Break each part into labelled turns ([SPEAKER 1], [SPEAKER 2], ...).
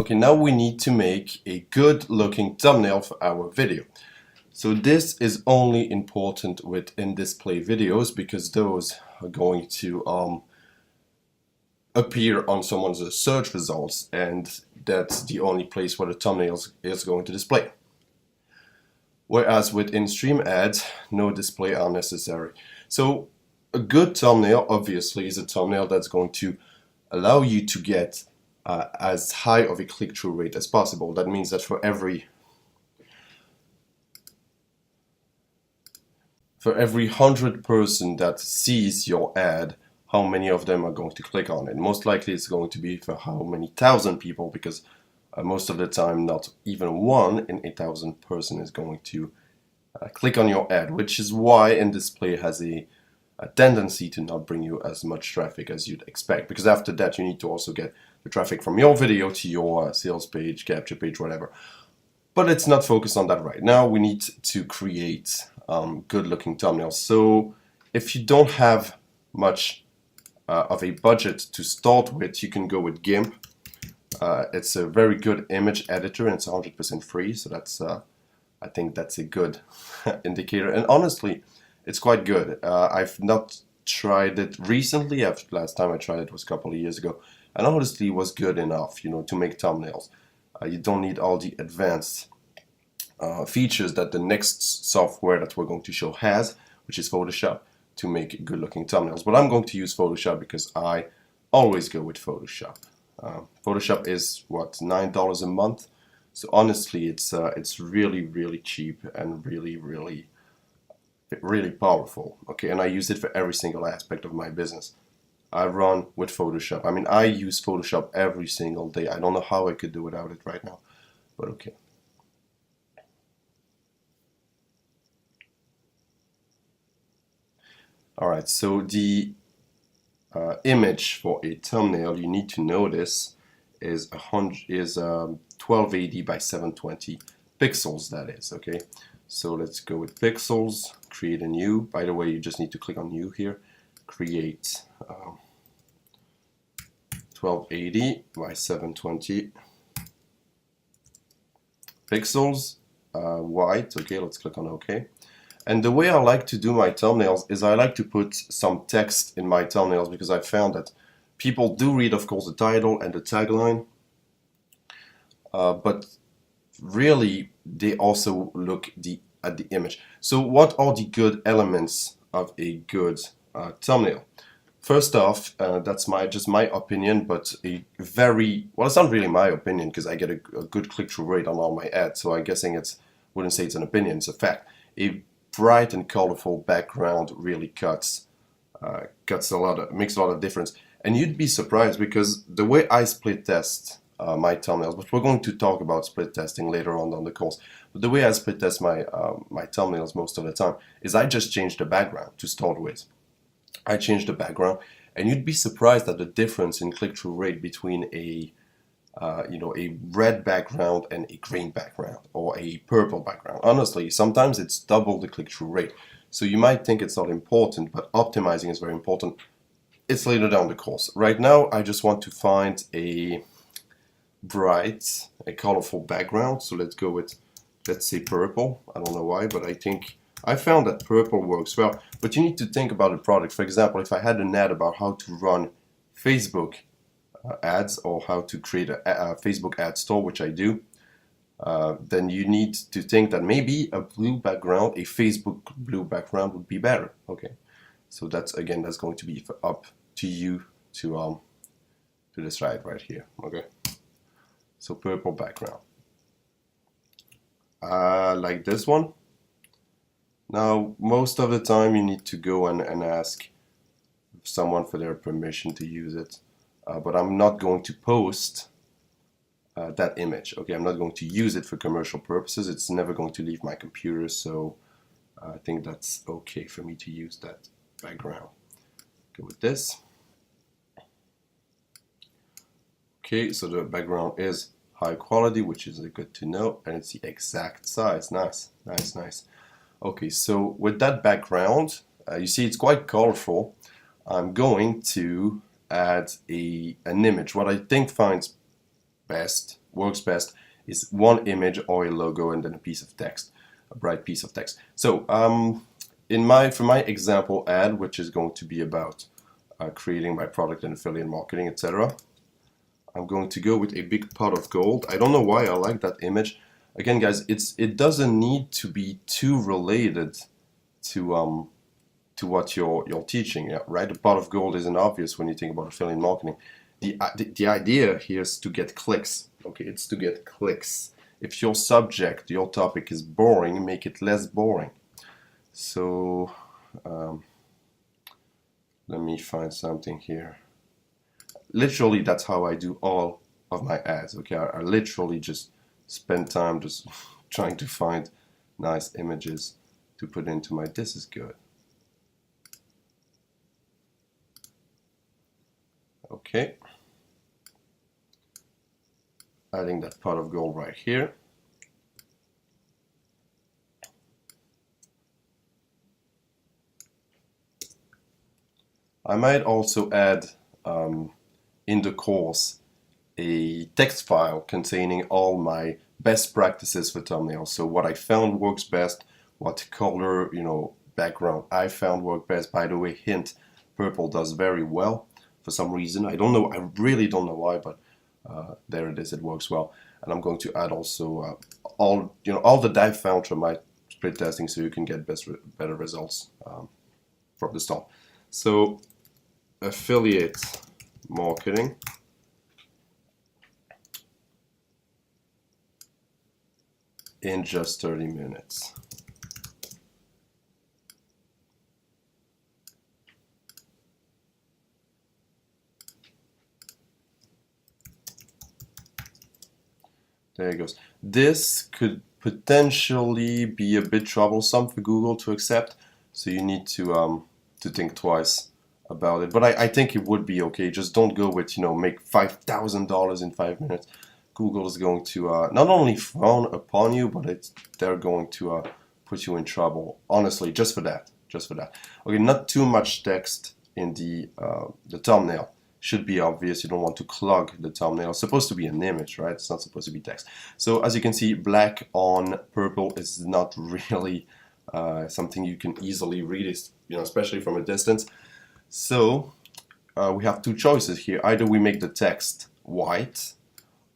[SPEAKER 1] Okay, now we need to make a good looking thumbnail for our video. So this is only important with in-display videos because those are going to appear on someone's search results, and that's the only place where the thumbnail is going to display. Whereas with in-stream ads, no display are necessary. So a good thumbnail obviously is a thumbnail that's going to allow you to get as high of a click-through rate as possible. That means that for every 100 person that sees your ad, how many of them are going to click on it? Most likely it's going to be for how many thousand people, because most of the time not even 1 in 1,000 person is going to click on your ad, which is why in-display has a tendency to not bring you as much traffic as you'd expect, because after that you need to also get the traffic from your video to your sales page, capture page, whatever. But let's not focus on that right now. We need to create good looking thumbnails. So if you don't have much of a budget to start with, you can go with GIMP. It's a very good image editor and it's 100% free, so that's I think that's a good indicator, and honestly it's quite good. I've not tried it recently. Last time I tried it was a couple of years ago, and honestly it was good enough, you know, to make thumbnails. You don't need all the advanced features that the next software that we're going to show has, which is Photoshop, to make good looking thumbnails. But I'm going to use Photoshop because I always go with Photoshop. Photoshop is what, $9 a month, so honestly it's really cheap and really powerful. Okay, and I use it for every single aspect of my business. I run with Photoshop. I mean, I use Photoshop every single day. I don't know how I could do without it right now, but okay. Alright, so the image for a thumbnail, you need to notice, is 1280 by 720 pixels, that is, okay? So let's go with pixels, create a new. By the way, you just need to click on new here, create 1280 by 720 pixels, white. Okay, let's click on OK. And the way I like to do my thumbnails is I like to put some text in my thumbnails, because I found that people do read, of course, the title and the tagline, but really they also look at the image. So what are the good elements of a good thumbnail? First off, that's just my opinion, but well, it's not really my opinion because I get a good click-through rate on all my ads, so I'm guessing wouldn't say it's an opinion, it's a fact. A bright and colorful background really makes a lot of difference. And you'd be surprised, because the way I split test my thumbnails, but we're going to talk about split testing later on the course, but the way I split test my thumbnails most of the time is I just change the background to start with. I change the background, and you'd be surprised at the difference in click-through rate between a red background and a green background, or a purple background. Honestly, sometimes it's double the click-through rate. So you might think it's not important, but optimizing is very important. It's later down the course. Right now, I just want to find a bright, colorful background. So let's go with, let's say, purple. I don't know why, but I found that purple works well. But you need to think about the product. For example, if I had an ad about how to run Facebook ads, or how to create a Facebook ad store, which I do, then you need to think that maybe a blue background, a Facebook blue background, would be better. Okay, so that's going to be up to you to decide right here. Okay, so purple background, like this one. Now, most of the time you need to go and ask someone for their permission to use it. But I'm not going to post that image. Okay, I'm not going to use it for commercial purposes. It's never going to leave my computer, so I think that's okay for me to use that background. Go with this. Okay, so the background is high quality, which is good to know, and it's the exact size. Nice. Okay, so with that background, you see it's quite colorful. I'm going to add an image. What I think finds best works best is one image or a logo and then a piece of text, a bright piece of text. So for my example ad, which is going to be about creating my product and affiliate marketing, etc., I'm going to go with a big pot of gold. I don't know why I like that image. Again, guys, it doesn't need to be too related to what you're teaching, yeah, right? The pot of gold isn't obvious when you think about affiliate marketing. The idea here is to get clicks. Okay, it's to get clicks. If your subject, your topic is boring, make it less boring. So let me find something here. Literally, that's how I do all of my ads. Okay, I literally just spend time just trying to find nice images to put into my this is good. Okay, adding that pot of gold right here. I might also add in the course a text file containing all my best practices for thumbnails. So what I found works best, what color, background I found work best. By the way, hint, purple does very well for some reason. I don't know, I really don't know why, but there it is, it works well. And I'm going to add also all the data found from my split testing so you can get better results from the start. So affiliate marketing. In just 30 minutes. There it goes. This could potentially be a bit troublesome for Google to accept, so you need to think twice about it. But I think it would be okay. Just don't go with make $5,000 in 5 minutes. Google is going to not only frown upon you, but they're going to put you in trouble. Honestly, just for that. Okay, not too much text in the thumbnail. Should be obvious. You don't want to clog the thumbnail. It's supposed to be an image, right? It's not supposed to be text. So as you can see, black on purple is not really something you can easily read, especially from a distance. So we have two choices here. Either we make the text white,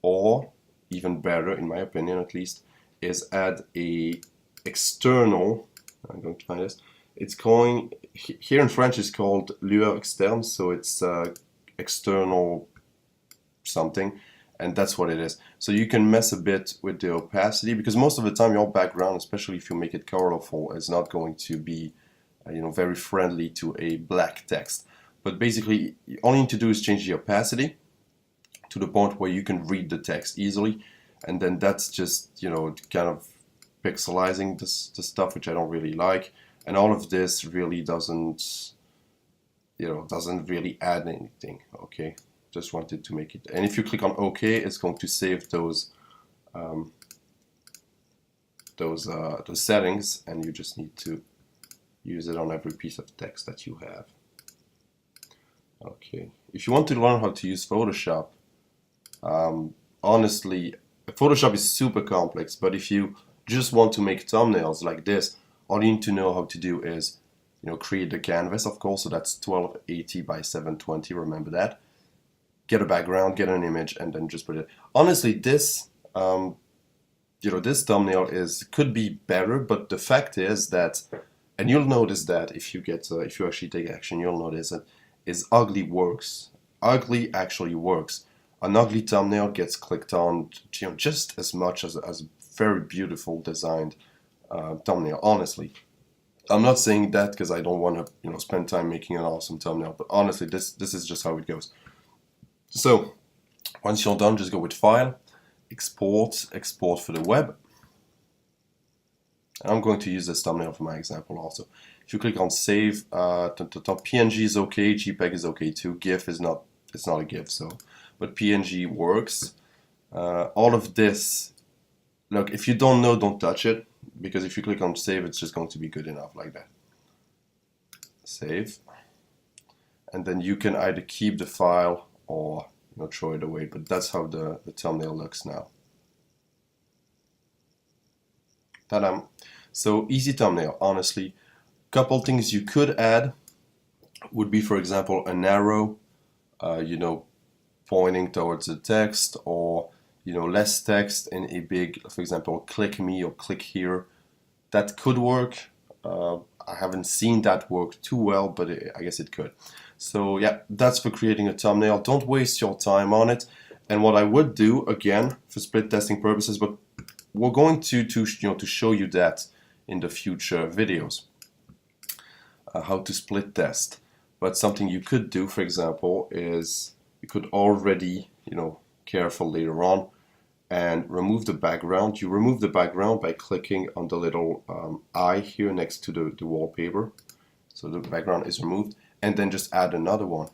[SPEAKER 1] or even better, in my opinion at least, is add a external. I'm going to find this. It's calling here in French. It's called lueur externe, so it's external something, and that's what it is. So you can mess a bit with the opacity, because most of the time your background, especially if you make it colorful, is not going to be very friendly to a black text. But basically, all you need to do is change the opacity to the point where you can read the text easily, and then that's just kind of pixelizing the stuff, which I don't really like. And all of this really doesn't really add anything. Okay, just wanted to make it. And if you click on OK, it's going to save those settings, and you just need to use it on every piece of text that you have. Okay, if you want to learn how to use Photoshop, honestly, Photoshop is super complex, but if you just want to make thumbnails like this, all you need to know how to do is create the canvas, of course, so that's 1280 by 720, remember that. Get a background, get an image, and then just put it. Honestly, this this thumbnail could be better, but the fact is that, and you'll notice that if you actually take action, you'll notice that ugly works. Ugly actually works. An ugly thumbnail gets clicked on just as much as a very beautiful designed thumbnail, honestly. I'm not saying that because I don't want to spend time making an awesome thumbnail, but honestly, this is just how it goes. So once you're done, just go with File, Export for the web. I'm going to use this thumbnail for my example also. If you click on Save, PNG is okay, JPEG is okay too. GIF is not. It's not a GIF, so, but PNG works. All of this, look, if you don't know, don't touch it, because if you click on Save, it's just going to be good enough like that. Save, and then you can either keep the file or throw it away. But that's how the thumbnail looks now. Ta-da! So easy thumbnail, honestly. Couple things you could add would be, for example, an arrow, pointing towards the text, or less text and a big, for example, click me or click here. That could work. I haven't seen that work too well, but I guess it could. So yeah, that's for creating a thumbnail. Don't waste your time on it. And what I would do, again, for split testing purposes, but we're going to show you that in the future videos, how to split test. But something you could do, for example, is you could already, careful later on, and remove the background. You remove the background by clicking on the little eye here next to the wallpaper. So the background is removed, and then just add another one.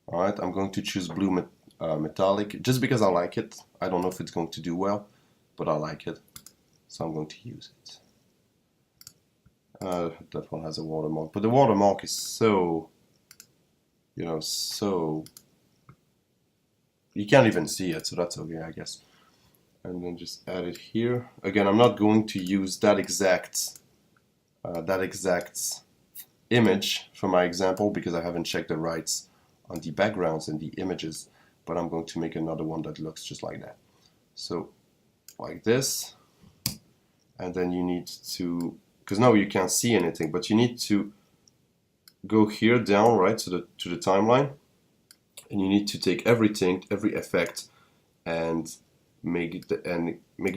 [SPEAKER 1] Alright, I'm going to choose blue metallic just because I like it. I don't know if it's going to do well, but I like it, so I'm going to use it. That one has a watermark, but the watermark is so, so you can't even see it, so that's okay, I guess. And then just add it here. Again, I'm not going to use that exact image for my example because I haven't checked the rights on the backgrounds and the images, but I'm going to make another one that looks just like that. So like this, and then you need to, because now you can't see anything, but you need to go here down, right, to the timeline, and you need to take everything, every effect, and make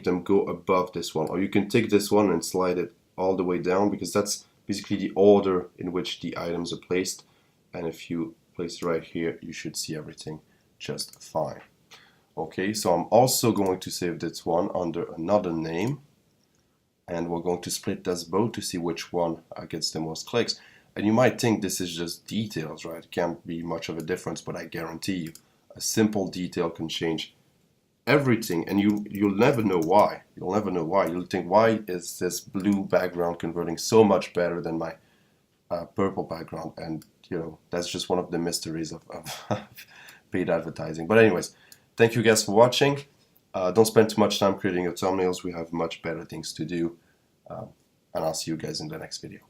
[SPEAKER 1] them go above this one. Or you can take this one and slide it all the way down, because that's basically the order in which the items are placed. And if you place it right here, you should see everything just fine. Okay, so I'm also going to save this one under another name, and we're going to split test both to see which one gets the most clicks. And you might think this is just details, right? It can't be much of a difference, but I guarantee you a simple detail can change everything, and you'll never know why. You'll never know why. You'll think, why is this blue background converting so much better than my purple background? And that's just one of the mysteries of paid advertising. But anyways, thank you guys for watching. Don't spend too much time creating your thumbnails. We have much better things to do. And I'll see you guys in the next video.